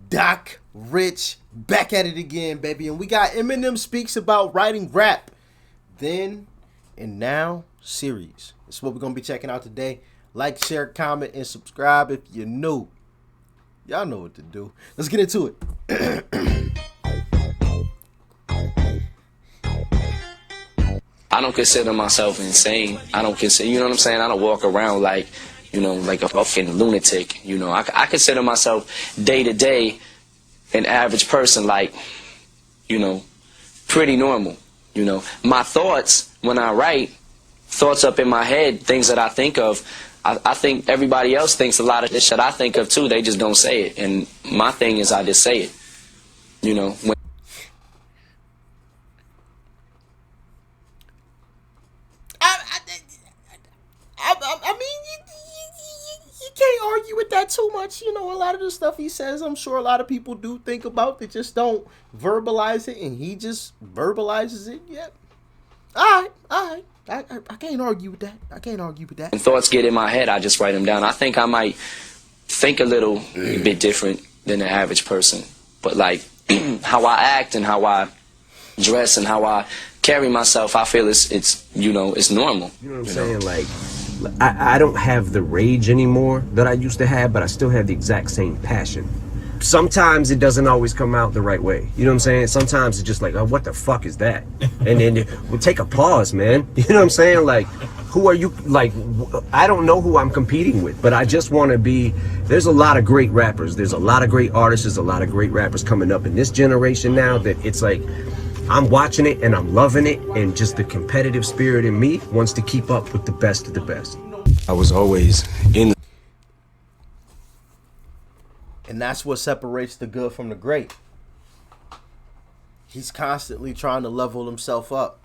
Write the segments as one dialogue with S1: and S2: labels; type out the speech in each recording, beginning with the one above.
S1: Doc Rich back at it again, baby. And we got Eminem speaks about writing rap then and now series. That's what we're going to be checking out today. Like, share, comment, and subscribe if you're new. Y'all know what to do. Let's get into it.
S2: I don't consider myself insane. I don't consider, you know what I'm saying? I don't walk around like, like a fucking lunatic. I consider myself day to day an average person, like, pretty normal. My thoughts when I write, thoughts up in my head, things that I think of, I think everybody else thinks a lot of this shit I think of too. They just don't say it. And my thing is I just say it. When
S1: I mean, you can't argue with that too much. A lot of the stuff he says, I'm sure a lot of people do think about. They just don't verbalize it, and he just verbalizes it. Yep. All right. I can't argue with that.
S2: when thoughts get in my head, I just write them down. I think I might think a little bit different than the average person. But, like, how I act and how I dress and how I carry myself, I feel it's normal.
S3: You know what I'm saying? Like, I don't have the rage anymore that I used to have, but I still have the exact same passion. Sometimes it doesn't always come out the right way. You know what I'm saying? Sometimes it's just like, oh, what the fuck is that? And then we'll take a pause, man. You know what I'm saying? Like, who are you? Like, I don't know who I'm competing with, but I just want to be. There's a lot of great rappers. There's a lot of great artists. There's a lot of great rappers coming up in this generation now that it's like, I'm watching it and I'm loving it, and just the competitive spirit in me wants to keep up with the best of the best.
S4: I was always in.
S1: And that's what separates the good from the great. He's constantly trying to level himself up.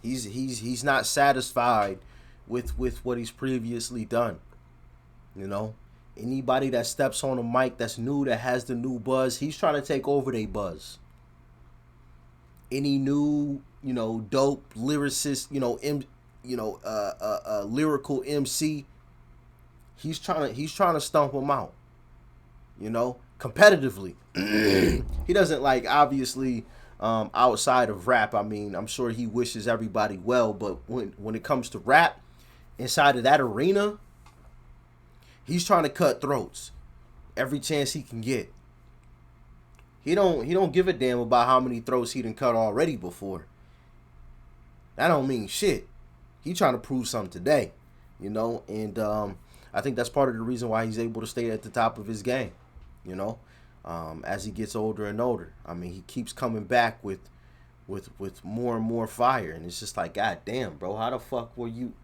S1: He's not satisfied with what he's previously done. Anybody that steps on a mic that's new, that has the new buzz, he's trying to take over their buzz. Any new, dope lyricist, lyrical MC, he's trying to stomp him out. Competitively. He doesn't, like, obviously, outside of rap. I mean, I'm sure he wishes everybody well, but when it comes to rap, inside of that arena, he's trying to cut throats every chance he can get. He don't give a damn about how many throats he done cut already before. That don't mean shit. He trying to prove something today, and I think that's part of the reason why he's able to stay at the top of his game, as he gets older and older. I mean, he keeps coming back with more and more fire, and it's just like, God damn, bro, how the fuck were you?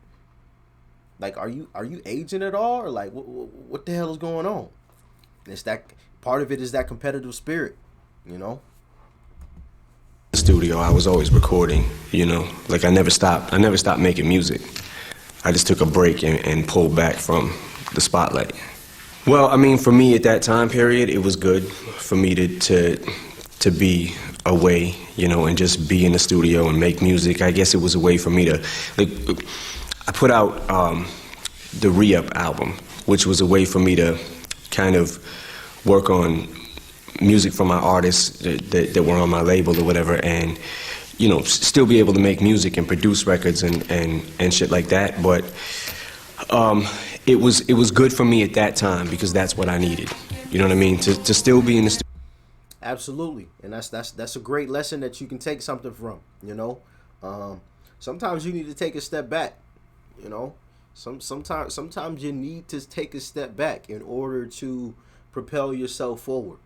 S1: Like, are you aging at all, or like what the hell is going on? And it's that part of it is that competitive spirit,
S4: Studio, I was always recording, like I never stopped making music. I just took a break and pulled back from the spotlight. Well, I mean, for me at that time period, it was good for me to be away, and just be in the studio and make music. I guess it was a way for me to, like, I put out the Re-Up album, which was a way for me to kind of work on music from my artists that were on my label or whatever, and still be able to make music and produce records and shit like that. But it was good for me at that time because that's what I needed. You know what I mean? To still be in the studio.
S1: Absolutely, and that's a great lesson that you can take something from. Sometimes you need to take a step back. Sometimes you need to take a step back in order to propel yourself forward.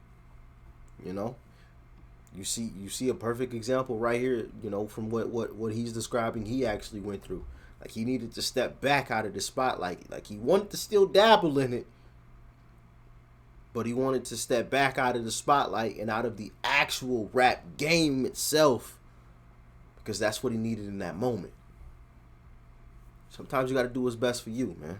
S1: You see a perfect example right here, from what he's describing he actually went through. Like, he needed to step back out of the spotlight. Like, he wanted to still dabble in it, but he wanted to step back out of the spotlight and out of the actual rap game itself, because that's what he needed in that moment. Sometimes you got to do what's best for you, man,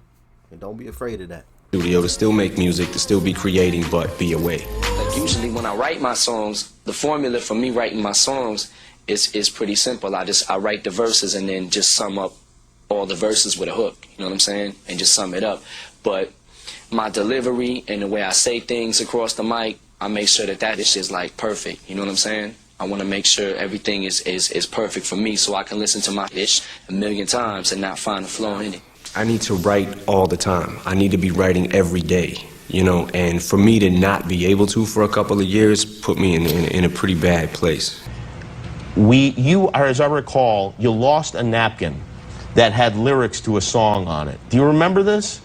S1: and don't be afraid of that.
S4: Studio to still make music, to still be creating, but be away.
S2: Like, usually when I write my songs, the formula for me writing my songs is pretty simple. I write the verses and then just sum up all the verses with a hook, you know what I'm saying? And just sum it up. But my delivery and the way I say things across the mic, I make sure that is just like perfect. You know what I'm saying? I want to make sure everything is perfect for me so I can listen to my ish a million times and not find a flaw in it.
S4: I need to write all the time. I need to be writing every day, you know, and for me to not be able to for a couple of years put me in a pretty bad place.
S5: You, as I recall, you lost a napkin that had lyrics to a song on it. Do you remember this?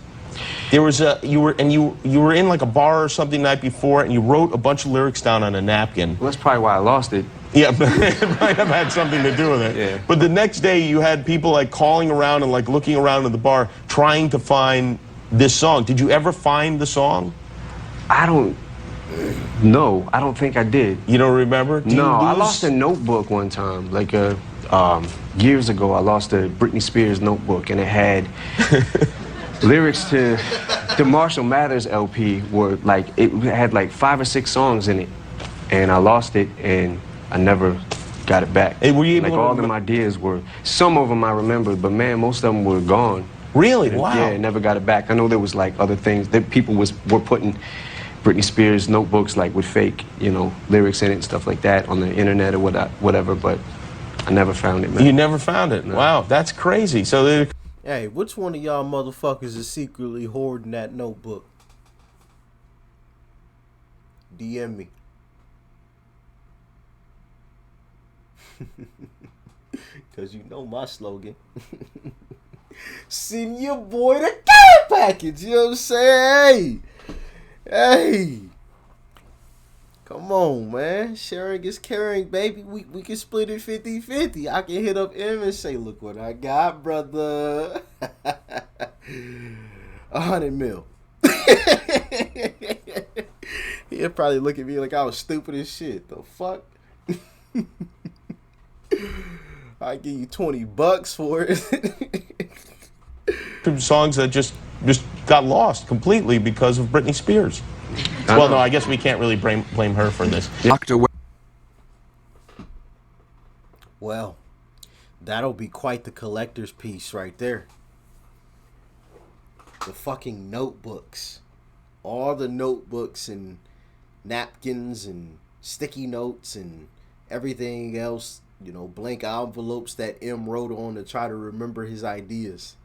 S5: There was you were in like a bar or something the night before, and you wrote a bunch of lyrics down on a napkin.
S3: Well, that's probably why I lost it.
S5: Yeah, it might have had something to do with it.
S3: Yeah.
S5: But the next day, you had people like calling around and like looking around in the bar trying to find this song. Did you ever find the song?
S3: I don't know. I don't think I did.
S5: You don't remember?
S3: No, I lost a notebook one time. Like years ago, I lost a Britney Spears notebook, and it had lyrics to the Marshall Mathers LP. Were like it had like 5 or 6 songs in it, and I lost it, and I never got it back.
S5: Hey, were you able
S3: like
S5: to
S3: all them ideas were, some of them I remembered, but man, most of them were gone.
S5: Really? Wow.
S3: Yeah, never got it back. I know there was like other things that people were putting Britney Spears notebooks like with fake, you know, lyrics in it and stuff like that on the internet or whatever, but I never found it, man.
S5: You never found it? No. Wow, that's crazy. So
S1: hey, which one of y'all motherfuckers is secretly hoarding that notebook? DM me. Cause you know my slogan. Send your boy the care package. You know what I'm saying? Hey. Come on, man. Sharing is caring, baby. We can split it 50-50. I can hit up M and say, look what I got, brother. 100 mil. He'll probably look at me like I was stupid as shit. The fuck? I give you $20 for it.
S5: songs that just got lost completely because of Britney Spears. Well, no, I guess we can't really blame her for this.
S1: Well, that'll be quite the collector's piece right there. The fucking notebooks. All the notebooks and napkins and sticky notes and everything else, you know, blank envelopes that M wrote on to try to remember his ideas.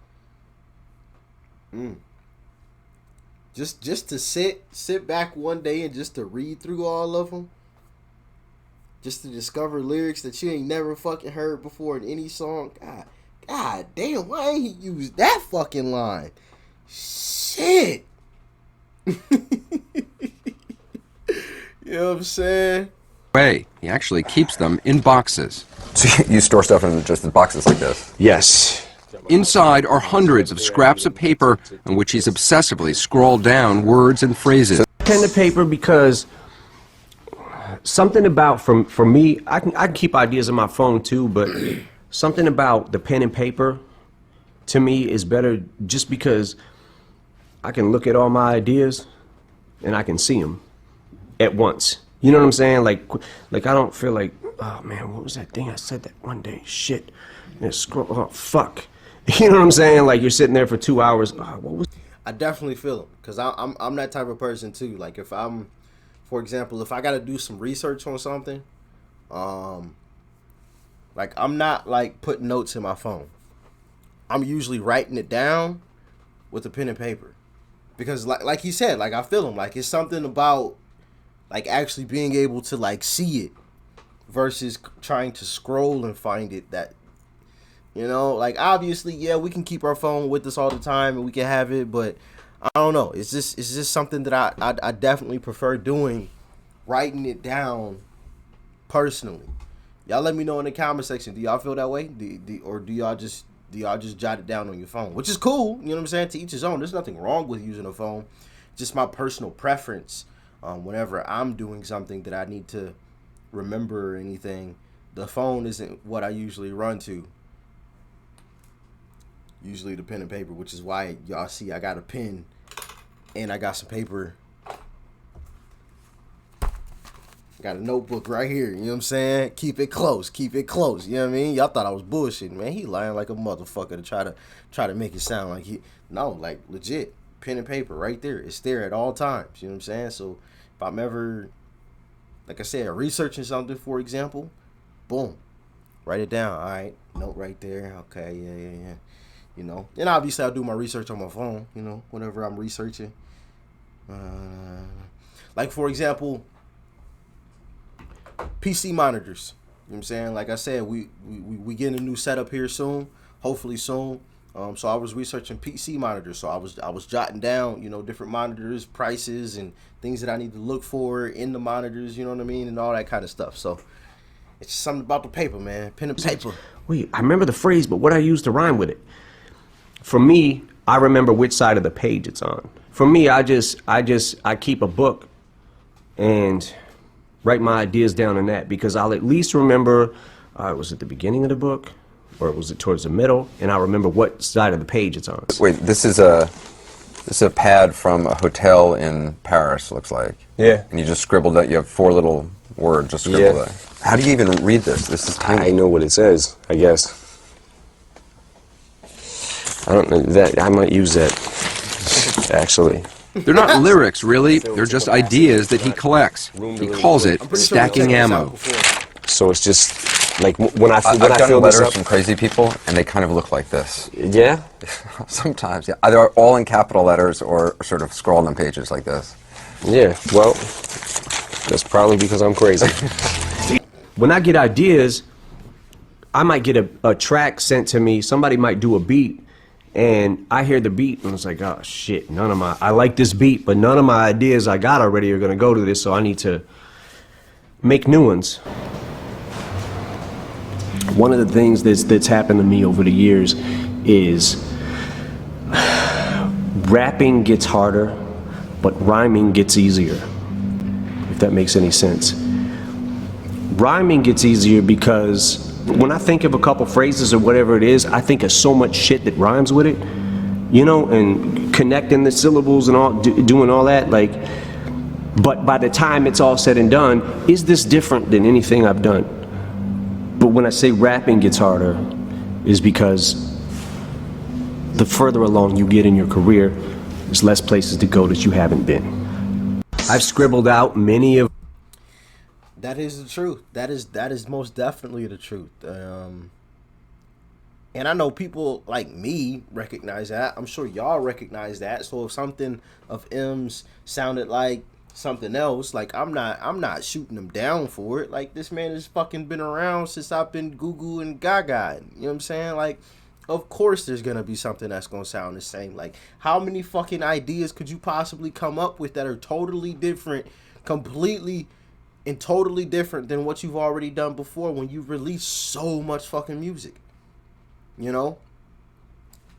S1: Just to sit back one day and just to read through all of them, just to discover lyrics that you ain't never fucking heard before in any song. God damn, why ain't he used that fucking line? Shit. You know what I'm saying?
S6: He actually keeps them in boxes.
S7: So you store stuff in just boxes like this?
S4: Yes.
S6: Inside are hundreds of scraps of paper on which he's obsessively scrawled down words and phrases.
S3: Pen to paper because something about, for me, I can keep ideas on my phone too, but something about the pen and paper to me is better just because I can look at all my ideas and I can see them at once. You know what I'm saying? Like I don't feel like, oh man, what was that thing I said that one day? Shit. And scroll, oh fuck. You know what I'm saying? Like you're sitting there for 2 hours. Oh, what was?
S1: I definitely feel it because I'm that type of person too. Like if I'm, for example, if I got to do some research on something, like I'm not like putting notes in my phone. I'm usually writing it down with a pen and paper because like he said, like I feel him. Like it's something about like actually being able to like see it versus trying to scroll and find it. That, you know, like obviously, yeah, we can keep our phone with us all the time and we can have it, but I don't know. It's just something that I definitely prefer doing, writing it down personally. Y'all let me know in the comment section. Do y'all feel that way? Or do y'all just jot it down on your phone? Which is cool, you know what I'm saying? To each his own. There's nothing wrong with using a phone. Just my personal preference. Whenever I'm doing something that I need to remember or anything, the phone isn't what I usually run to. Usually the pen and paper, which is why y'all see I got a pen and I got some paper. Got a notebook right here, you know what I'm saying? Keep it close, you know what I mean? Y'all thought I was bullshitting, man. He lying like a motherfucker to try to make it sound like no, like legit, pen and paper right there. It's there at all times, you know what I'm saying? So if I'm ever like I said, researching something, for example, boom, write it down. All right, note right there. Okay, yeah. You know, and obviously I do my research on my phone. You know, whenever I'm researching. Like for example, PC monitors. You know what I'm saying? Like I said, we getting a new setup here soon, hopefully soon. So I was researching PC monitors. So I was jotting down, you know, different monitors, prices, and things that I need to look for in the monitors. You know what I mean, and all that kind of stuff. So it's just something about the paper, man. Pen and paper.
S3: Wait, I remember the phrase, but what I used to rhyme with it. For me, I remember which side of the page it's on. For me, I keep a book and write my ideas down in that, because I'll at least remember, was it the beginning of the book or was it towards the middle? And I'll remember what side of the page it's on.
S7: Wait, this is a pad from a hotel in Paris, looks like.
S3: Yeah.
S7: And you just scribbled that. You have 4 little words just scribbled there. How do you even read this? This is tiny.
S3: I know what it says, I guess. I don't know that I might use that actually.
S6: They're not lyrics, really. They're just ideas that he collects. He calls it stacking ammo.
S3: So it's just like when I
S7: I've
S3: feel
S7: gotten
S3: this
S7: letters
S3: up.
S7: from crazy people, and they kind of look like this.
S3: Yeah.
S7: Sometimes, yeah. Either all in capital letters or sort of scrawled on pages like this.
S3: Yeah. Well, that's probably because I'm crazy. When I get ideas, I might get a track sent to me. Somebody might do a beat. And I hear the beat, and it's like, oh shit, I like this beat, but none of my ideas I got already are gonna go to this, so I need to make new ones. One of the things that's happened to me over the years is rapping gets harder, but rhyming gets easier, if that makes any sense. Rhyming gets easier because when I think of a couple phrases or whatever it is, I think of so much shit that rhymes with it, you know, and connecting the syllables and all, doing all that, like, but by the time it's all said and done, is this different than anything I've done? But when I say rapping gets harder, is because the further along you get in your career, there's less places to go that you haven't been. I've scribbled out many of.
S1: That is the truth. That is most definitely the truth. And I know people like me recognize that. I'm sure y'all recognize that. So if something of M's sounded like something else, like I'm not shooting him down for it. Like, this man has fucking been around since I've been Goo and Gaga. You know what I'm saying? Like, of course there's gonna be something that's gonna sound the same. Like, how many fucking ideas could you possibly come up with that are totally different, completely and totally different than what you've already done before when you've released so much fucking music? You know?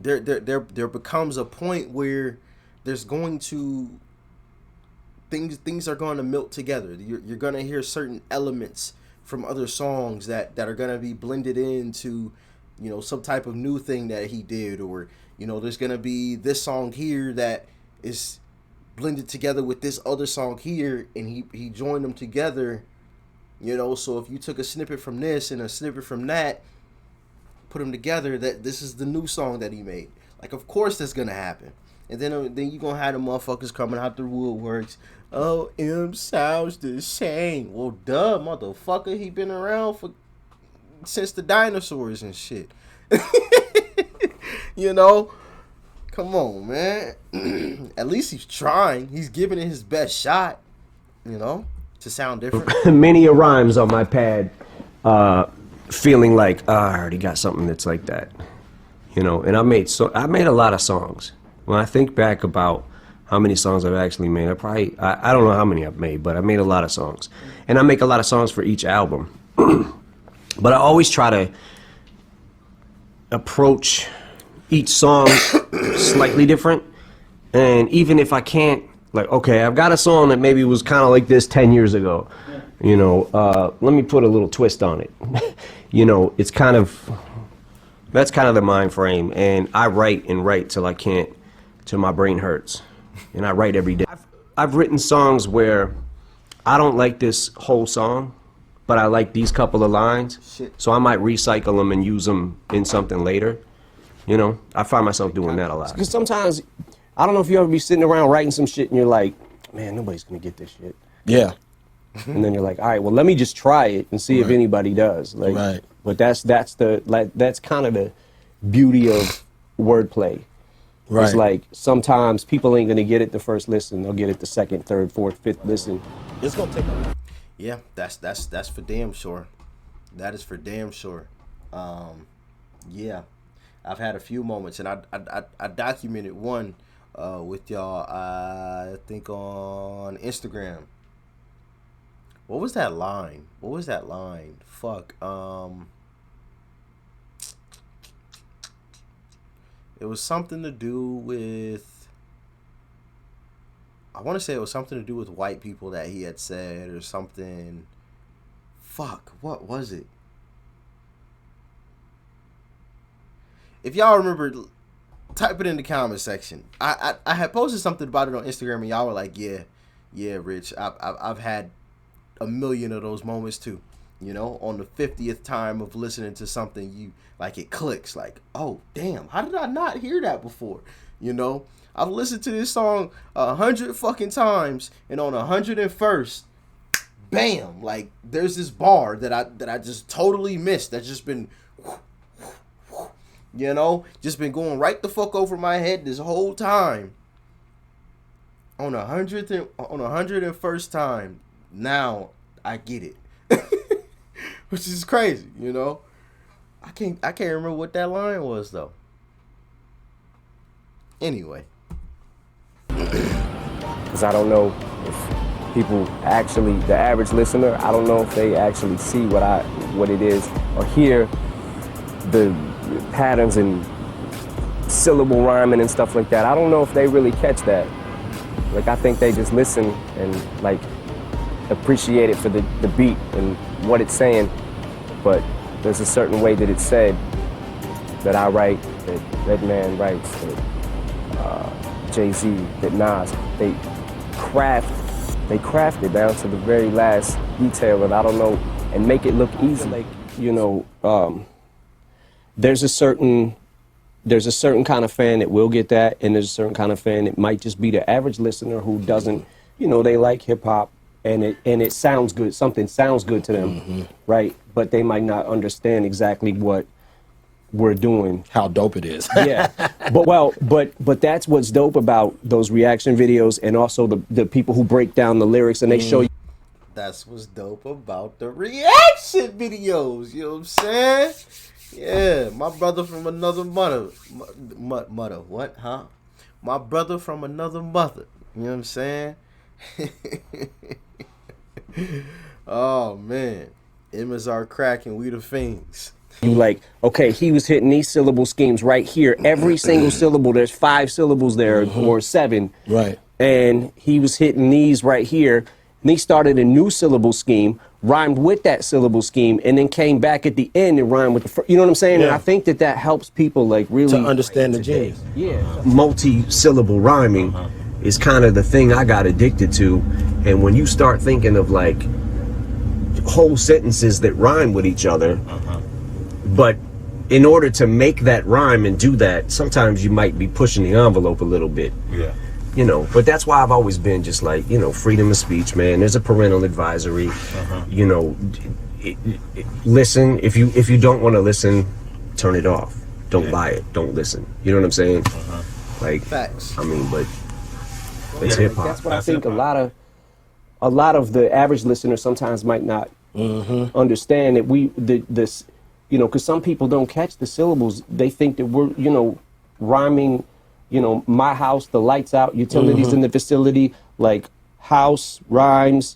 S1: There becomes a point where there's going to things are going to melt together. You're going to hear certain elements from other songs that are going to be blended into, you know, some type of new thing that he did, or, you know, there's going to be this song here that is blended together with this other song here, and he joined them together, you know. So if you took a snippet from this and a snippet from that, put them together, that this is the new song that he made. Like, of course that's gonna happen. And then you gonna have the motherfuckers coming out the woodworks. Oh, M sounds the same. Well, duh, motherfucker, he been around since the dinosaurs and shit. You know? Come on, man. At least he's trying. He's giving it his best shot, you know, to sound different.
S3: Many a rhymes on my pad, feeling like, I already got something that's like that, you know. And I made a lot of songs. When I think back about how many songs I've actually made, I don't know how many I've made, but I made a lot of songs. And I make a lot of songs for each album. But I always try to approach each song slightly different. And even if I can't, like, okay, I've got a song that maybe was kind of like this 10 years ago, you know, let me put a little twist on it. You know, it's kind of, that's kind of the mind frame. And I write till I can't, till my brain hurts. And I write every day. I've written songs where I don't like this whole song, but I like these couple of lines.
S1: Shit.
S3: So I might recycle them and use them in something later. You know, I find myself doing that a lot. Because sometimes, I don't know if you ever be sitting around writing some shit and you're like, man, nobody's gonna get this shit.
S1: Yeah.
S3: and then you're like, all right, well, let me just try it and see if anybody does. Like,
S8: Right.
S3: But that's kind of the beauty of wordplay.
S8: Right.
S3: It's like sometimes people ain't gonna get it the first listen; they'll get it the second, third, fourth, fifth listen.
S8: It's gonna take a
S1: Yeah, that's for damn sure. That is for damn sure. Yeah, I've had a few moments, and I documented one with y'all. I think on Instagram. What was that line? Fuck. It was something to do with. I want to say it was something to do with white people that he had said or something. Fuck, what was it? If y'all remember, type it in the comment section. I had posted something about it on Instagram and y'all were like, yeah, Rich, I've had a million of those moments too. You know, on the 50th time of listening to something, you like it clicks. Like, oh damn, how did I not hear that before? You know, I've listened to this song 100 fucking times, and on 101st, bam, like there's this bar that I just totally missed. That's just been, you know, just been going right the fuck over my head this whole time. On 101st time, now I get it. Which is crazy, you know. I can't remember what that line was though. Anyway,
S3: Because I don't know if people actually, the average listener, I don't know if they actually see what it is or hear the patterns and syllable rhyming and stuff like that. I don't know if they really catch that. Like, I think they just listen and like appreciate it for the beat and what it's saying, but there's a certain way that it's said that I write, that Redman writes, that Jay-Z, that Nas, they craft it down to the very last detail, and I don't know, and make it look easy. Like, you know, there's a certain kind of fan that will get that, and there's a certain kind of fan that might just be the average listener who doesn't, you know, they like hip hop and it sounds good, something sounds good to them, right? But they might not understand exactly what we're doing.
S8: how dope it is.
S3: Yeah, but that's what's dope about those reaction videos, and also the people who break down the lyrics and they show you.
S1: that's what's dope about the reaction videos. You know what I'm saying? Yeah, my brother from another mother. Mother, what? Huh? My brother from another mother. You know what I'm saying? Oh man, M's are cracking, we the fiends.
S3: You like, okay, he was hitting these syllable schemes right here. Every single syllable, there's 5 syllables there or 7.
S8: Right.
S3: And he was hitting these right here. And he started a new syllable scheme, rhymed with that syllable scheme, and then came back at the end and rhymed with the first. You know what I'm saying?
S8: Yeah.
S3: And I think that helps people like really
S8: To understand the genius.
S3: Yeah. Multi-syllable rhyming is kind of the thing I got addicted to. And when you start thinking of like whole sentences that rhyme with each other, but in order to make that rhyme and do that, sometimes you might be pushing the envelope a little bit.
S8: Yeah.
S3: You know, but that's why I've always been just like, you know, freedom of speech, man. There's a parental advisory. You know, listen. If you don't want to listen, turn it off. Don't buy it. Don't listen. You know what I'm saying? Like,
S1: Facts.
S3: I mean, but it's hip hop. That's what I think. A lot of the average listener sometimes might not understand that this, you know, because some people don't catch the syllables. They think that we're, you know, rhyming. You know, my house, the lights out, utilities in the facility, like house rhymes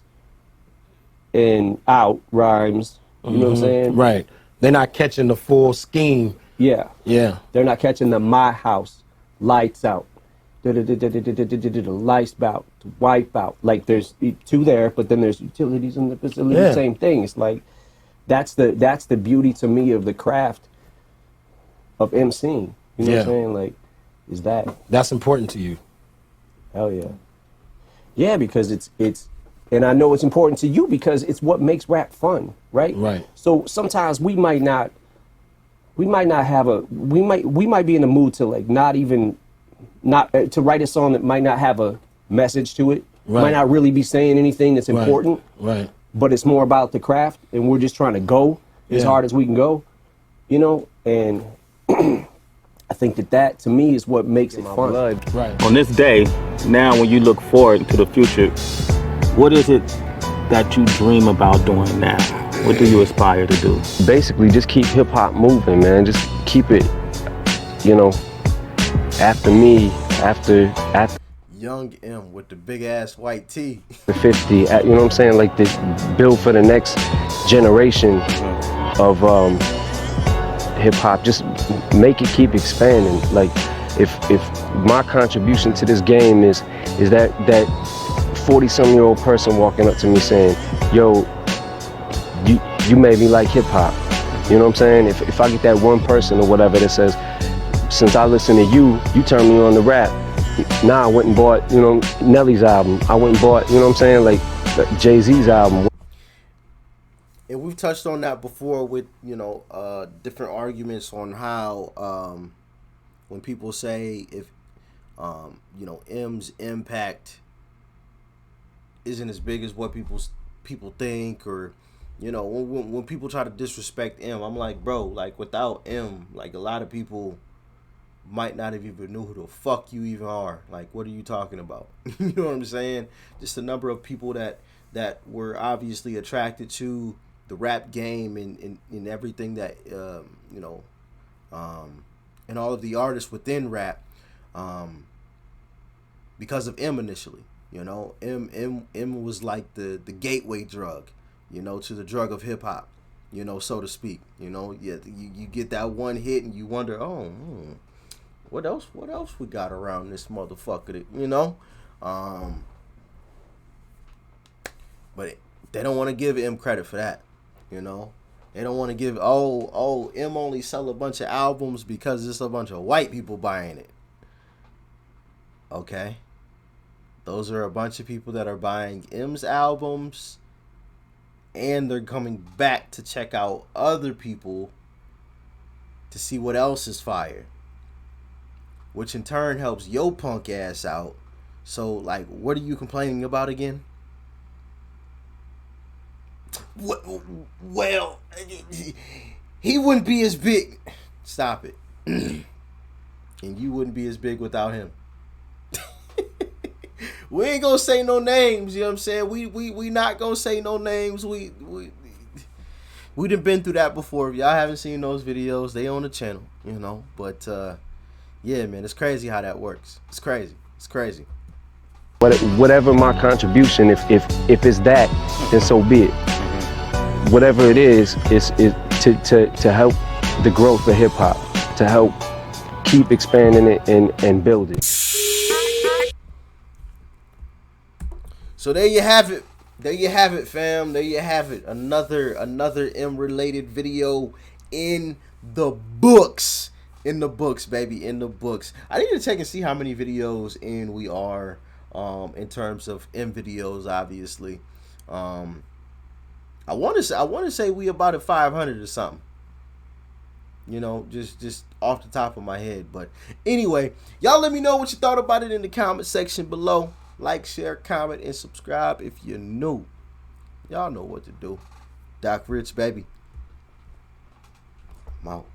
S3: and out rhymes. You know what I'm saying?
S8: Right. They're not catching the full scheme.
S3: Yeah.
S8: Yeah.
S3: They're not catching the my house, lights out, lights out, wipe out. Like there's 2 there, but then there's utilities in the facility.
S8: Yeah.
S3: Same thing. It's like that's the beauty to me of the craft of emceeing. You know what I'm saying? Like, is
S8: that's important to you.
S3: Hell yeah. Yeah, because it's and I know it's important to you because it's what makes rap fun, right?
S8: Right.
S3: So sometimes we might be in the mood to like not to write a song that might not have a message to it, Might not really be saying anything that's important.
S8: Right.
S3: But it's more about the craft, and we're just trying to go as hard as we can go, you know. And I think that to me is what makes it fun.
S8: Right.
S9: On this day, now when you look forward to the future, what is it that you dream about doing now? What do you aspire to do?
S3: Basically, just keep hip hop moving, man. Just keep it, you know, after me, after
S1: Young M with the big ass white tee.
S3: the 50, you know what I'm saying? Like this, build for the next generation of hip hop. Just make it keep expanding. Like, if my contribution to this game is that 40-some-year-old person walking up to me saying, "Yo, you made me like hip hop." You know what I'm saying? If I get that one person or whatever that says, "Since I listen to you, you turned me on to rap. Now I went and bought, you know, Nelly's album. I went and bought, you know what I'm saying, like Jay-Z's album."
S1: And we've touched on that before with, you know, different arguments on how when people say if, you know, M's impact isn't as big as what people think, or, you know, when people try to disrespect M, I'm like, bro, like without M, like a lot of people might not have even knew who the fuck you even are. Like, what are you talking about? You know what I'm saying? Just the number of people that were obviously attracted to the rap game and everything that you know, and all of the artists within rap, because of M initially. You know, M was like the gateway drug, you know, to the drug of hip hop, you know, so to speak. You know, yeah, you get that one hit and you wonder, oh, what else we got around this motherfucker, you know? But they don't want to give M credit for that, you know? They don't want to give, M only sell a bunch of albums because it's a bunch of white people buying it. Okay. Those are a bunch of people that are buying M's albums, and they're coming back to check out other people to see what else is fire, which in turn helps your punk ass out. So, like, what are you complaining about again? Well, he wouldn't be as big. Stop it. And you wouldn't be as big without him. We ain't gonna say no names, you know what I'm saying? We not gonna say no names. We done been through that before. If y'all haven't seen those videos, they on the channel, you know. But yeah, man, it's crazy how that works. It's crazy. It's crazy.
S3: Whatever my contribution, if it's that, then so be it. Whatever it is to help the growth of hip hop, to help keep expanding it and build it.
S1: So there you have it. There you have it, fam. There you have it. Another M-related video in the books. In the books, baby. In the books. I need to check and see how many videos in we are in terms of M videos, obviously. I want to say we about at 500 or something. You know, just off the top of my head. But anyway, y'all let me know what you thought about it in the comment section below. Like, share, comment, and subscribe if you're new. Y'all know what to do. Doc Rich, baby. I'm out.